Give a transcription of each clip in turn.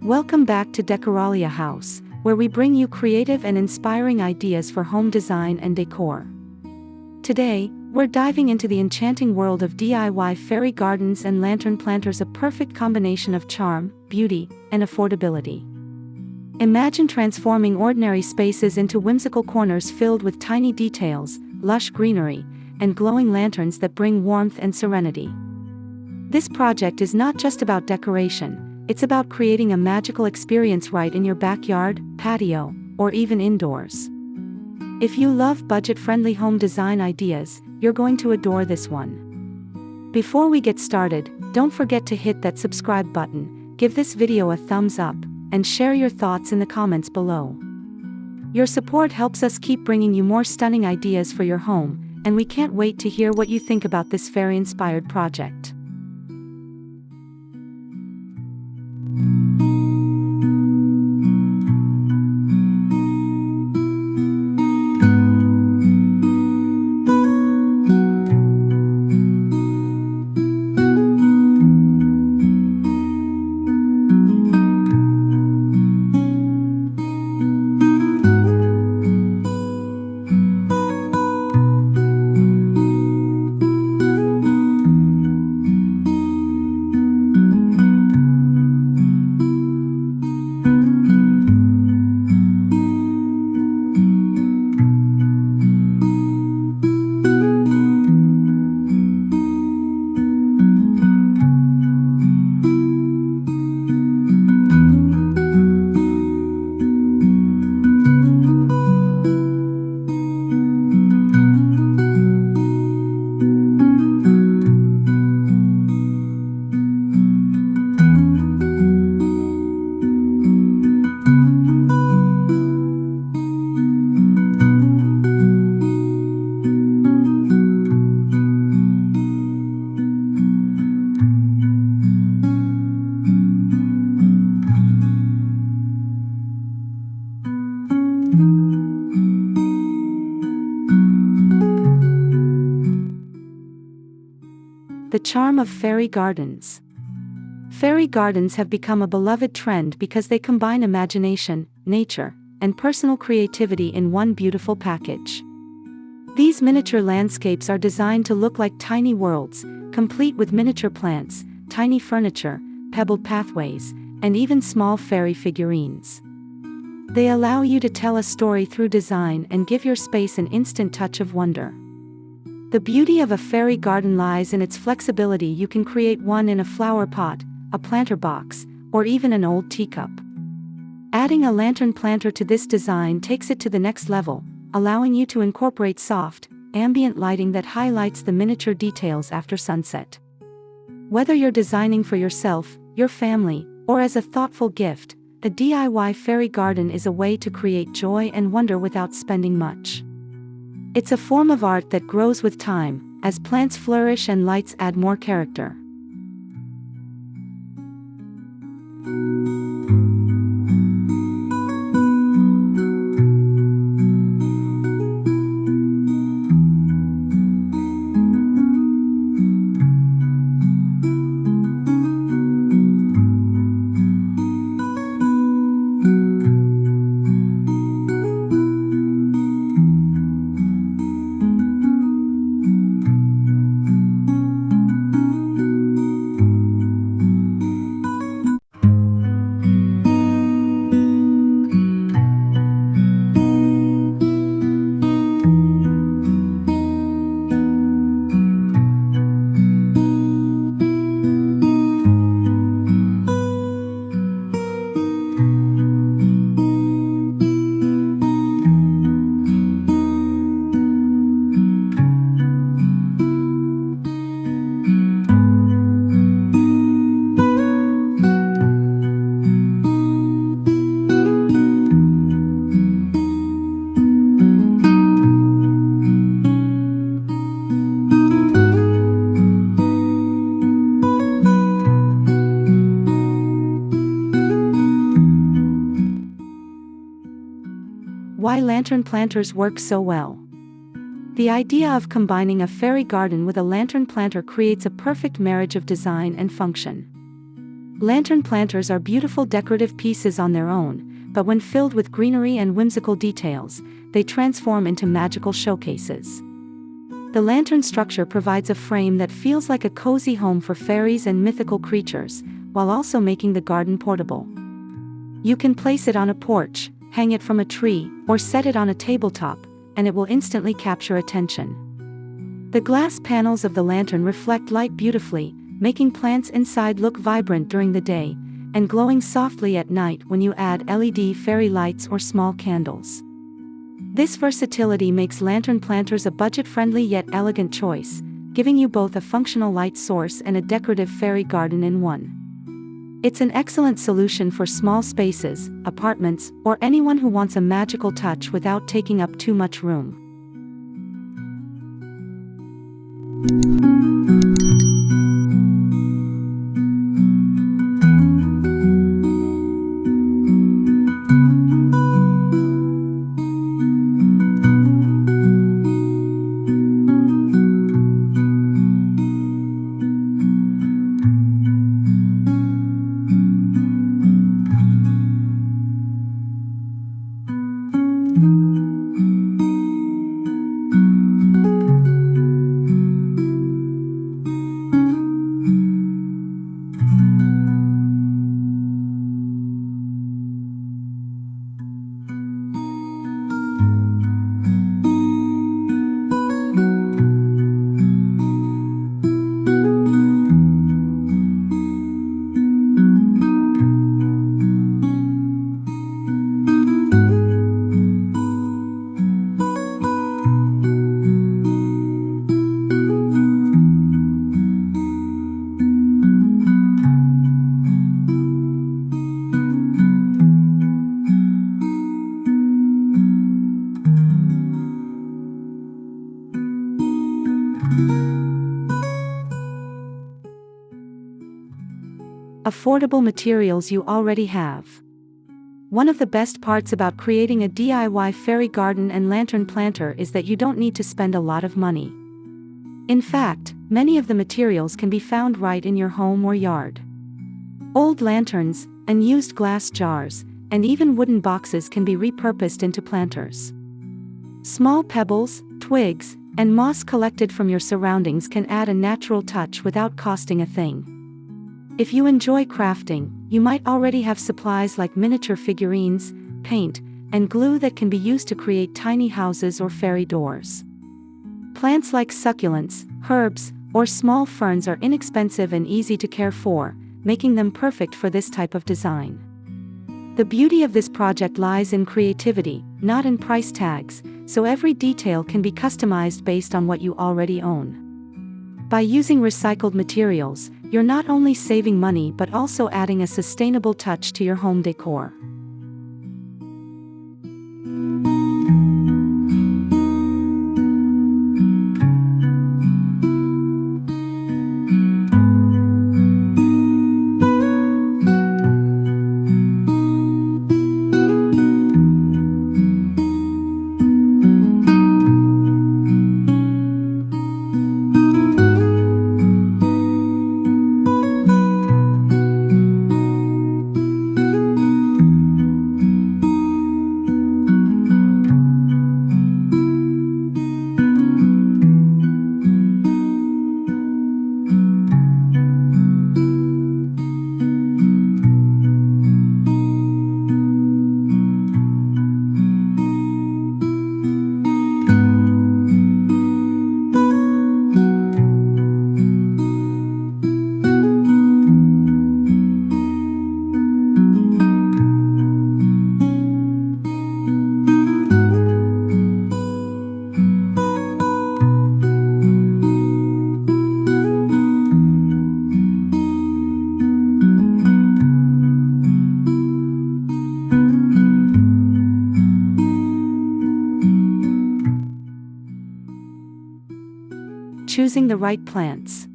Welcome back to Decoralia House, where we bring you creative and inspiring ideas for home design and decor. Today, we're diving into the enchanting world of DIY fairy gardens and lantern planters, a perfect combination of charm, beauty, and affordability. Imagine transforming ordinary spaces into whimsical corners filled with tiny details, lush greenery, and glowing lanterns that bring warmth and serenity. This project is not just about decoration, it's about creating a magical experience right in your backyard, patio, or even indoors. If you love budget-friendly home design ideas, you're going to adore this one. Before we get started, don't forget to hit that subscribe button, give this video a thumbs up, and share your thoughts in the comments below. Your support helps us keep bringing you more stunning ideas for your home, and we can't wait to hear what you think about this fairy-inspired project. The charm of fairy gardens. Fairy gardens have become a beloved trend because they combine imagination, nature, and personal creativity in one beautiful package. These miniature landscapes are designed to look like tiny worlds, complete with miniature plants, tiny furniture, pebbled pathways, and even small fairy figurines. They allow you to tell a story through design and give your space an instant touch of wonder. The beauty of a fairy garden lies in its flexibility. You can create one in a flower pot, a planter box, or even an old teacup. Adding a lantern planter to this design takes it to the next level, allowing you to incorporate soft, ambient lighting that highlights the miniature details after sunset. Whether you're designing for yourself, your family, or as a thoughtful gift, a DIY fairy garden is a way to create joy and wonder without spending much. It's a form of art that grows with time, as plants flourish and lights add more character. Why lantern planters work so well. The idea of combining a fairy garden with a lantern planter creates a perfect marriage of design and function. Lantern planters are beautiful decorative pieces on their own, but when filled with greenery and whimsical details, they transform into magical showcases. The lantern structure provides a frame that feels like a cozy home for fairies and mythical creatures, while also making the garden portable. You can place it on a porch, hang it from a tree, or set it on a tabletop, and it will instantly capture attention. The glass panels of the lantern reflect light beautifully, making plants inside look vibrant during the day, and glowing softly at night when you add LED fairy lights or small candles. This versatility makes lantern planters a budget-friendly yet elegant choice, giving you both a functional light source and a decorative fairy garden in one. It's an excellent solution for small spaces, apartments, or anyone who wants a magical touch without taking up too much room. Affordable materials you already have. One of the best parts about creating a DIY fairy garden and lantern planter is that you don't need to spend a lot of money. In fact, many of the materials can be found right in your home or yard. Old lanterns, unused glass jars, and even wooden boxes can be repurposed into planters. Small pebbles, twigs, and moss collected from your surroundings can add a natural touch without costing a thing. If you enjoy crafting, you might already have supplies like miniature figurines, paint, and glue that can be used to create tiny houses or fairy doors. Plants like succulents, herbs, or small ferns are inexpensive and easy to care for, making them perfect for this type of design. The beauty of this project lies in creativity, not in price tags, so every detail can be customized based on what you already own. By using recycled materials, you're not only saving money but also adding a sustainable touch to your home decor. Choosing the right plants.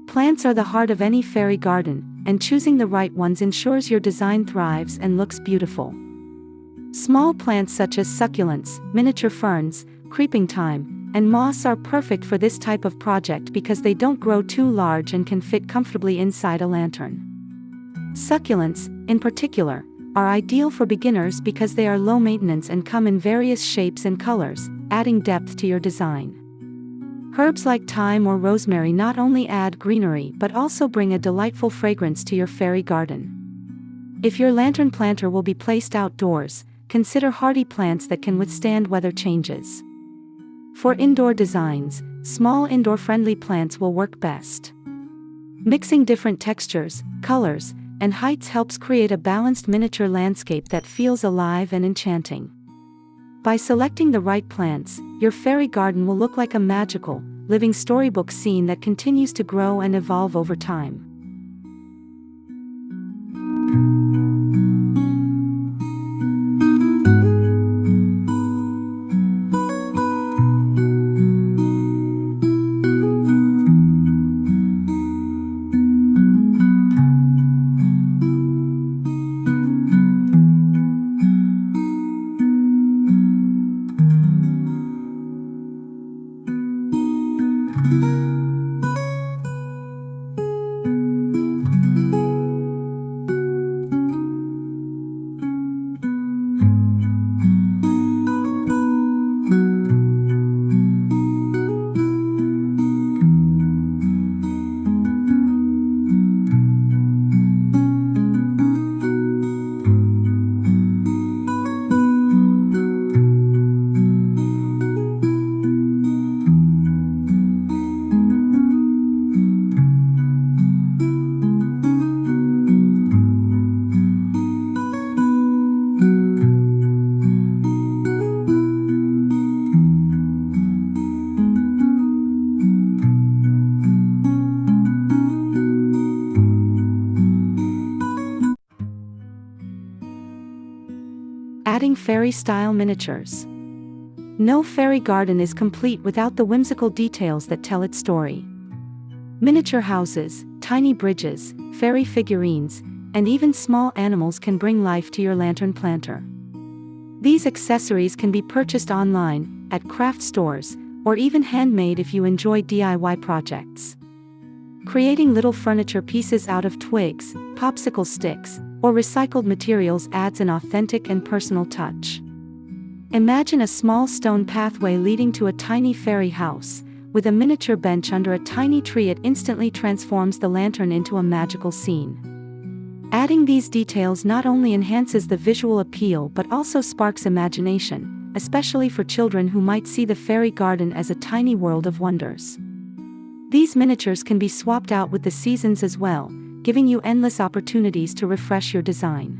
Plants are the heart of any fairy garden, and choosing the right ones ensures your design thrives and looks beautiful. Small plants such as succulents, miniature ferns, creeping thyme, and moss are perfect for this type of project because they don't grow too large and can fit comfortably inside a lantern. Succulents, in particular, are ideal for beginners because they are low maintenance and come in various shapes and colors, adding depth to your design. Herbs like thyme or rosemary not only add greenery but also bring a delightful fragrance to your fairy garden. If your lantern planter will be placed outdoors, consider hardy plants that can withstand weather changes. For indoor designs, small indoor-friendly plants will work best. Mixing different textures, colors, and heights helps create a balanced miniature landscape that feels alive and enchanting. By selecting the right plants, your fairy garden will look like a magical, living storybook scene that continues to grow and evolve over time. Adding fairy-style miniatures. No fairy garden is complete without the whimsical details that tell its story. Miniature houses, tiny bridges, fairy figurines, and even small animals can bring life to your lantern planter. These accessories can be purchased online, at craft stores, or even handmade if you enjoy DIY projects. Creating little furniture pieces out of twigs, popsicle sticks, or recycled materials adds an authentic and personal touch. Imagine a small stone pathway leading to a tiny fairy house. With a miniature bench under a tiny tree, it instantly transforms the lantern into a magical scene. Adding these details not only enhances the visual appeal but also sparks imagination, especially for children who might see the fairy garden as a tiny world of wonders. These miniatures can be swapped out with the seasons as well, giving you endless opportunities to refresh your design.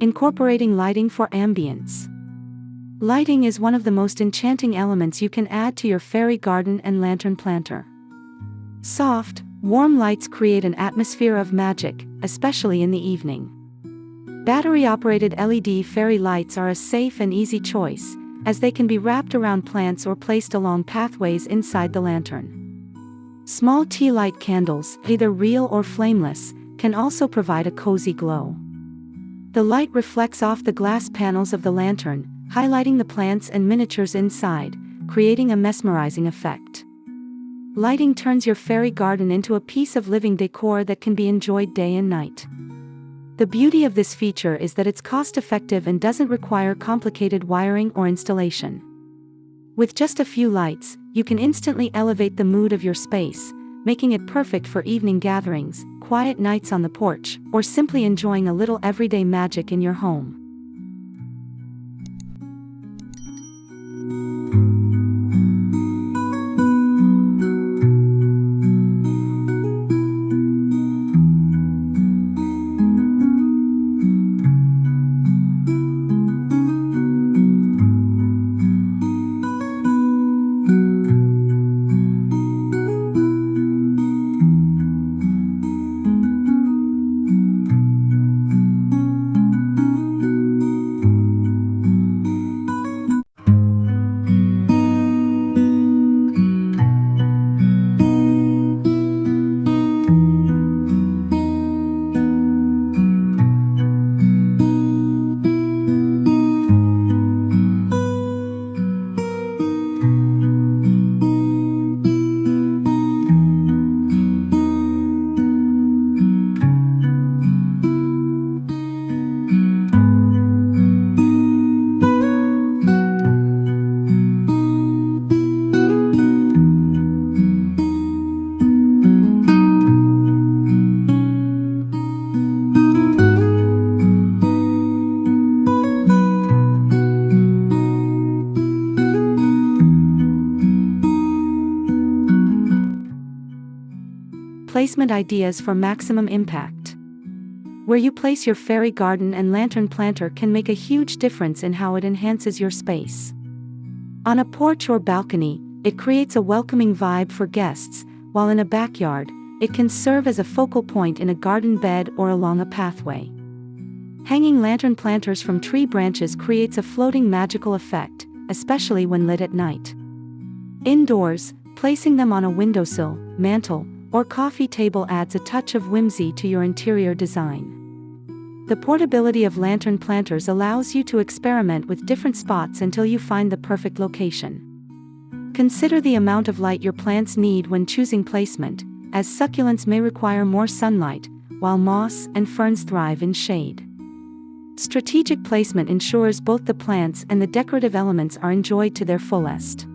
Incorporating lighting for ambience. Lighting is one of the most enchanting elements you can add to your fairy garden and lantern planter. Soft, warm lights create an atmosphere of magic, especially in the evening. Battery-operated LED fairy lights are a safe and easy choice, as they can be wrapped around plants or placed along pathways inside the lantern. Small tea light candles, either real or flameless, can also provide a cozy glow. The light reflects off the glass panels of the lantern, highlighting the plants and miniatures inside, creating a mesmerizing effect. Lighting turns your fairy garden into a piece of living decor that can be enjoyed day and night. The beauty of this feature is that it's cost-effective and doesn't require complicated wiring or installation. With just a few lights, you can instantly elevate the mood of your space, making it perfect for evening gatherings, quiet nights on the porch, or simply enjoying a little everyday magic in your home. Placement ideas for maximum impact. Where you place your fairy garden and lantern planter can make a huge difference in how it enhances your space. On a porch or balcony, it creates a welcoming vibe for guests, while in a backyard, it can serve as a focal point in a garden bed or along a pathway. Hanging lantern planters from tree branches creates a floating magical effect, especially when lit at night. Indoors, placing them on a windowsill, mantel, or coffee table adds a touch of whimsy to your interior design. The portability of lantern planters allows you to experiment with different spots until you find the perfect location. Consider the amount of light your plants need when choosing placement, as succulents may require more sunlight, while moss and ferns thrive in shade. Strategic placement ensures both the plants and the decorative elements are enjoyed to their fullest.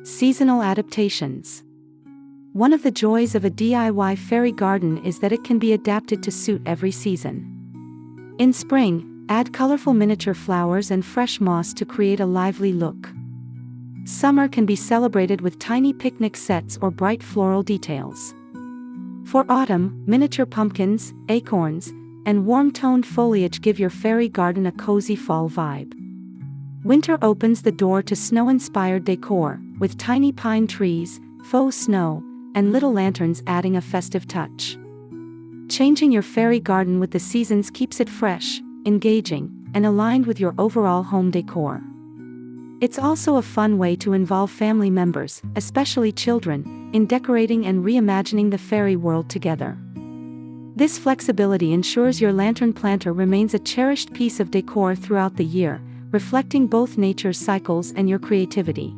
Seasonal adaptations. One of the joys of a DIY fairy garden is that it can be adapted to suit every season. In spring, add colorful miniature flowers and fresh moss to create a lively look. Summer can be celebrated with tiny picnic sets or bright floral details. For autumn, miniature pumpkins, acorns, and warm-toned foliage give your fairy garden a cozy fall vibe. Winter opens the door to snow-inspired decor, with tiny pine trees, faux snow, and little lanterns adding a festive touch. Changing your fairy garden with the seasons keeps it fresh, engaging, and aligned with your overall home decor. It's also a fun way to involve family members, especially children, in decorating and reimagining the fairy world together. This flexibility ensures your lantern planter remains a cherished piece of decor throughout the year, reflecting both nature's cycles and your creativity.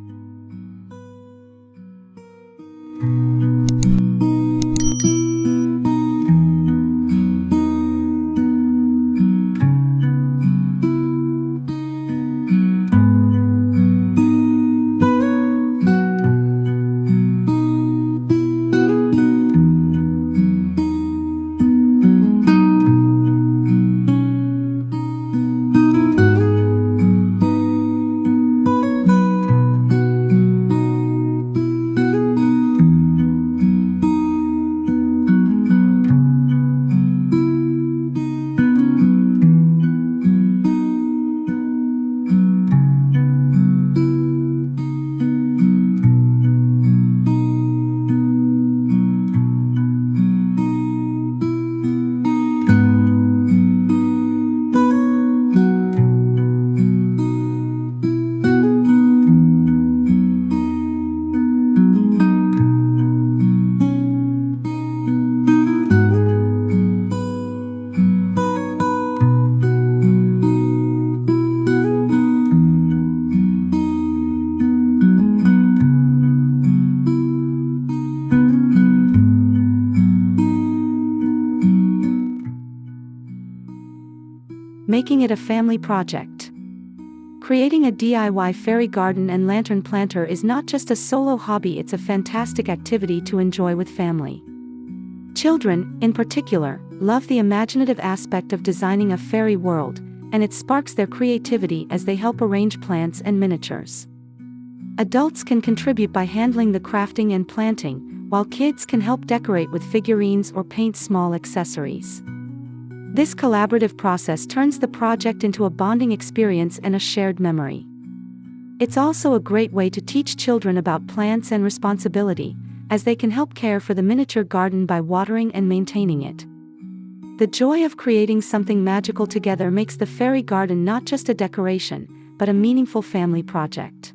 Making it a family project. Creating a DIY fairy garden and lantern planter is not just a solo hobby, it's a fantastic activity to enjoy with family. Children, in particular, love the imaginative aspect of designing a fairy world, and it sparks their creativity as they help arrange plants and miniatures. Adults can contribute by handling the crafting and planting, while kids can help decorate with figurines or paint small accessories. This collaborative process turns the project into a bonding experience and a shared memory. It's also a great way to teach children about plants and responsibility, as they can help care for the miniature garden by watering and maintaining it. The joy of creating something magical together makes the fairy garden not just a decoration, but a meaningful family project.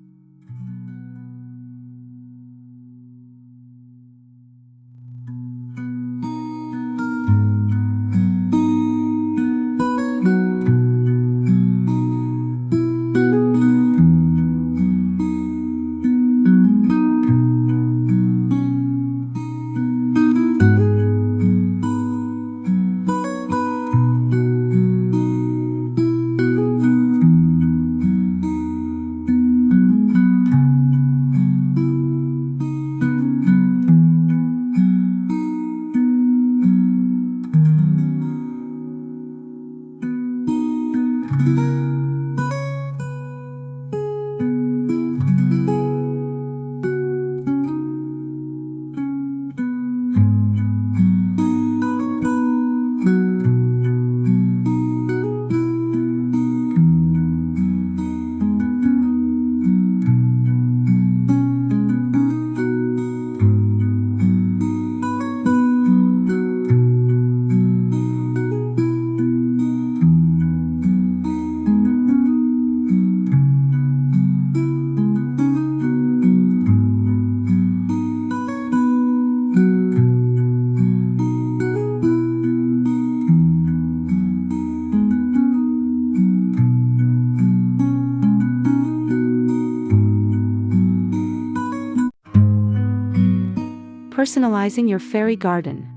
Personalizing your fairy garden.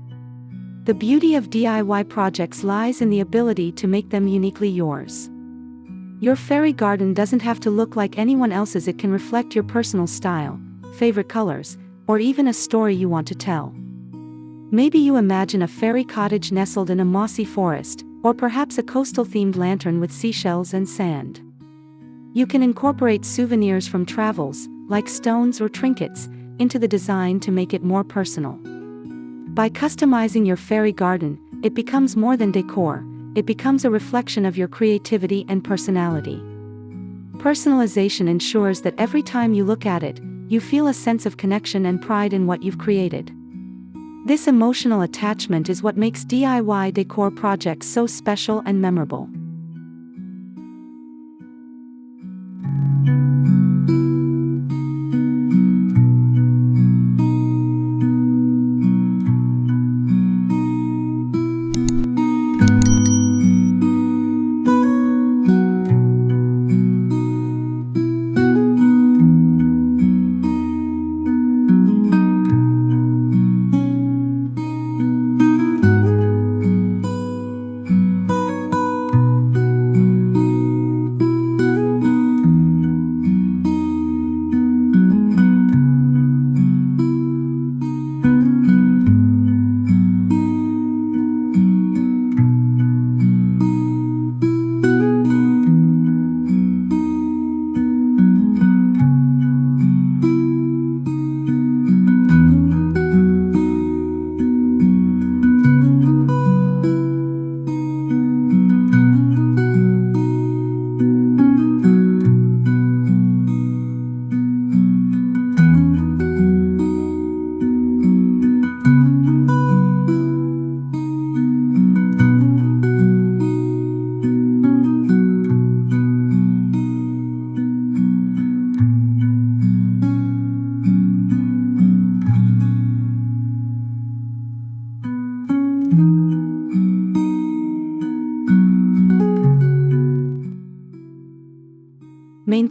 The beauty of DIY projects lies in the ability to make them uniquely yours. Your fairy garden doesn't have to look like anyone else's, it can reflect your personal style, favorite colors, or even a story you want to tell. Maybe you imagine a fairy cottage nestled in a mossy forest, or perhaps a coastal-themed lantern with seashells and sand. You can incorporate souvenirs from travels, like stones or trinkets, into the design to make it more personal. By customizing your fairy garden, it becomes more than decor, it becomes a reflection of your creativity and personality. Personalization ensures that every time you look at it, you feel a sense of connection and pride in what you've created. This emotional attachment is what makes DIY decor projects so special and memorable.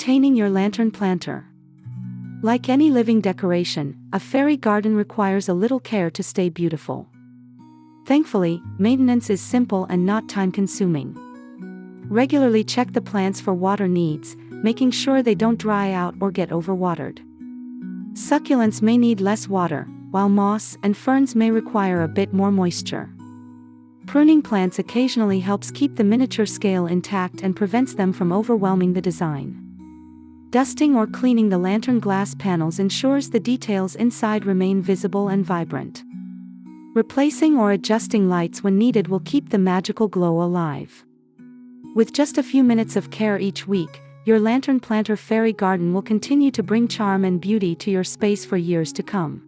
Maintaining your lantern planter. Like any living decoration, a fairy garden requires a little care to stay beautiful. Thankfully, maintenance is simple and not time-consuming. Regularly check the plants for water needs, making sure they don't dry out or get overwatered. Succulents may need less water, while moss and ferns may require a bit more moisture. Pruning plants occasionally helps keep the miniature scale intact and prevents them from overwhelming the design. Dusting or cleaning the lantern glass panels ensures the details inside remain visible and vibrant. Replacing or adjusting lights when needed will keep the magical glow alive. With just a few minutes of care each week, your lantern planter fairy garden will continue to bring charm and beauty to your space for years to come.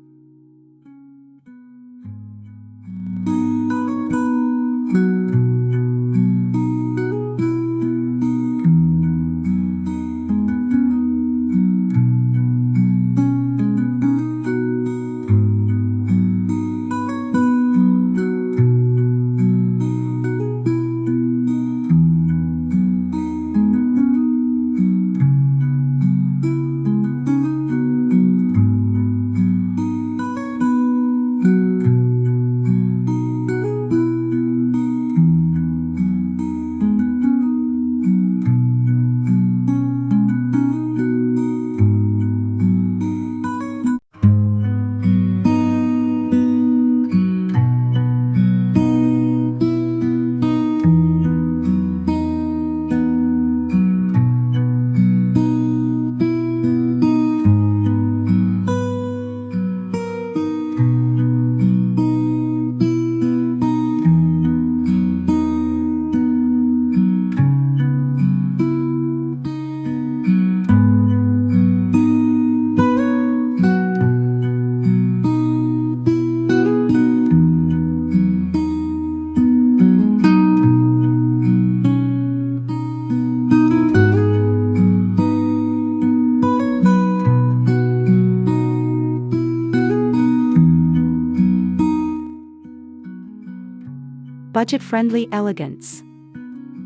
Budget-friendly elegance.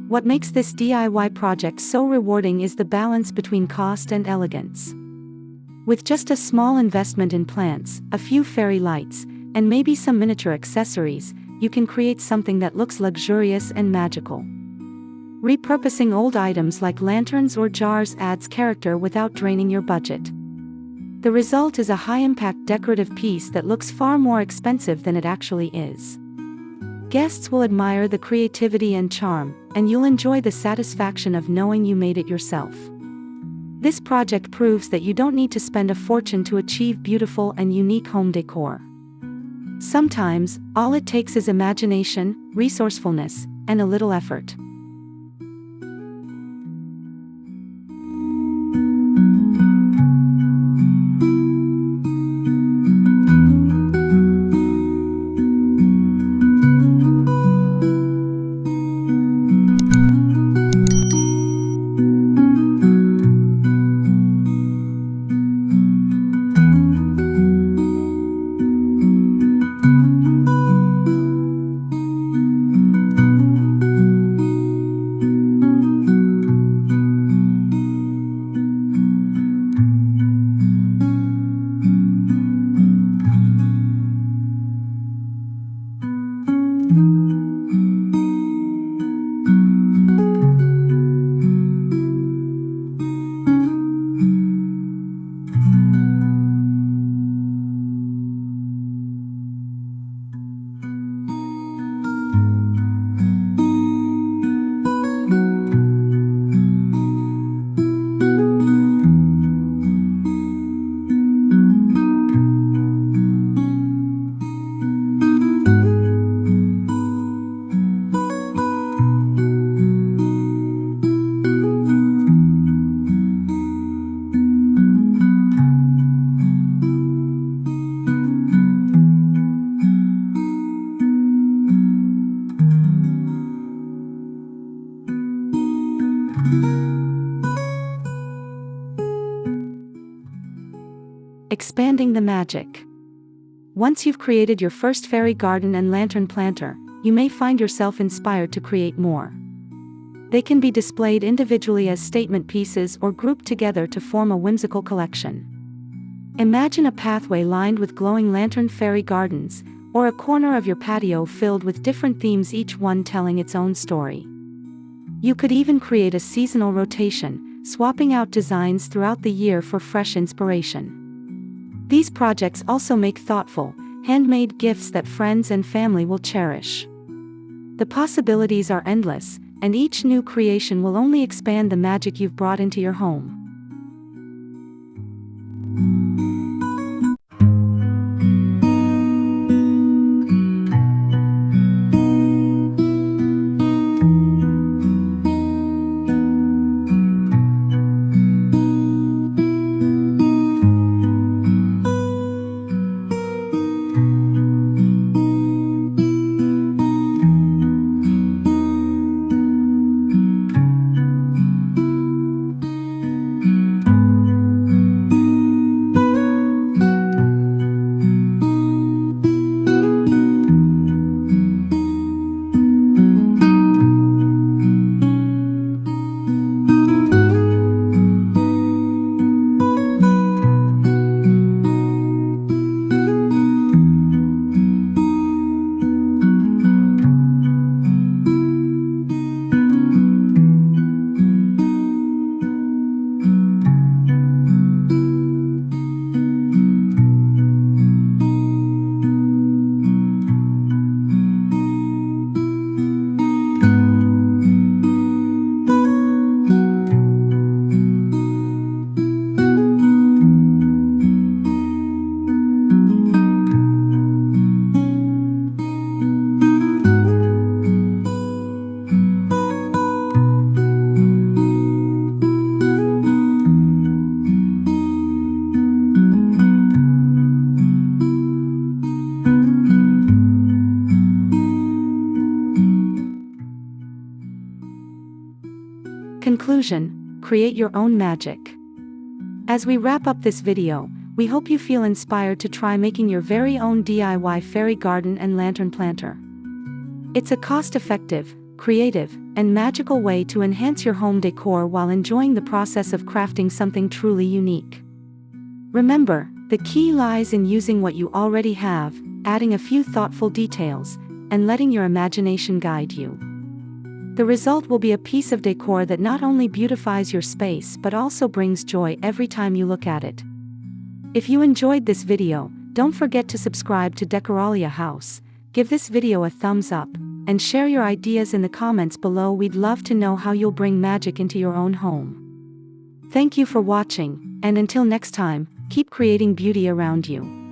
What makes this DIY project so rewarding is the balance between cost and elegance. With just a small investment in plants, a few fairy lights, and maybe some miniature accessories, you can create something that looks luxurious and magical. Repurposing old items like lanterns or jars adds character without draining your budget. The result is a high-impact decorative piece that looks far more expensive than it actually is. Guests will admire the creativity and charm, and you'll enjoy the satisfaction of knowing you made it yourself. This project proves that you don't need to spend a fortune to achieve beautiful and unique home decor. Sometimes, all it takes is imagination, resourcefulness, and a little effort. Expanding the magic. Once you've created your first fairy garden and lantern planter, you may find yourself inspired to create more. They can be displayed individually as statement pieces or grouped together to form a whimsical collection. Imagine a pathway lined with glowing lantern fairy gardens, or a corner of your patio filled with different themes, each one telling its own story. You could even create a seasonal rotation, swapping out designs throughout the year for fresh inspiration. These projects also make thoughtful, handmade gifts that friends and family will cherish. The possibilities are endless, and each new creation will only expand the magic you've brought into your home. Conclusion: create your own magic. As we wrap up this video, we hope you feel inspired to try making your very own DIY fairy garden and lantern planter. It's a cost-effective, creative, and magical way to enhance your home decor while enjoying the process of crafting something truly unique. Remember, the key lies in using what you already have, adding a few thoughtful details, and letting your imagination guide you. The result will be a piece of decor that not only beautifies your space but also brings joy every time you look at it. If you enjoyed this video, don't forget to subscribe to Decoralia House, give this video a thumbs up, and share your ideas in the comments below. We'd love to know how you'll bring magic into your own home. Thank you for watching, and until next time, keep creating beauty around you.